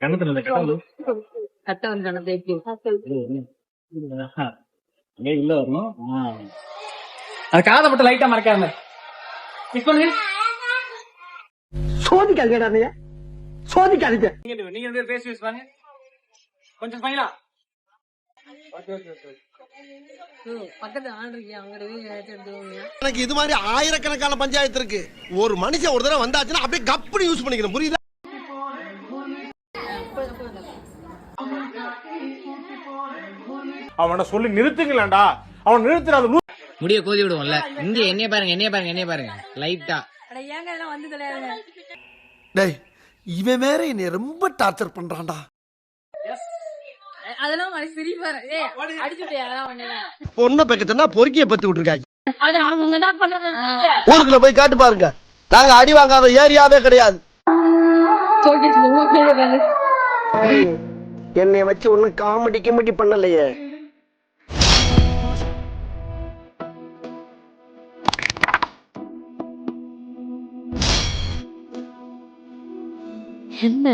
கண்ணத்துல இந்த கட்டை கட்ட வந்து கணத்தை உள்ள வரணும். அது காதை மட்டும் லைட்டா மறக்காம சோதிக்காதீங்க சோதிக்காதீங்க. நீங்க பேசி பாருங்க கொஞ்சம் ஃபைனலா. பக்கத்து ஆண்டிருக்கியா எனக்கு இது மாதிரி ஆயிரக்கணக்கான பஞ்சாயத்து இருக்கு. ஒரு மனுஷன் ஒரு தடவை வந்தாச்சுன்னா அப்படியே கப்புனு யூஸ் பண்ணிக்கணும். புரியுதா? அவனை சொல்லி நிறுத்துங்களேன்டா. அவன் நிறுத்துறாது முடிய கோதி விடுவோம்ல. இங்க என்னைய பாருங்க என்னைய பாருங்க என்னைய பாருங்க லைட்டா. ஏங்க எல்லாம் வந்து தலையாருங்க. டேய் இவன் வேற என்னை ரொம்ப டார்ச்சர் பண்றான்டா. அதெல்லாம் மனசு சிரிப்பாரு. ஏய் அடிச்சுட்டே அதெல்லாம் பண்ணல. பொண்ணை பக்கத்துனா பொறுக்கிய பத்தி விட்டுருக்காங்க. அது அவங்க தான் பண்றாங்க. ஊருக்குள்ள போய் காட்டு பாருங்க. நாங்க அடி வாங்காத ஏரியாவே கிடையாது. என்னைய வச்சு ஒன்னும் காமெடி கிமெடி பண்ணலையே. என்ன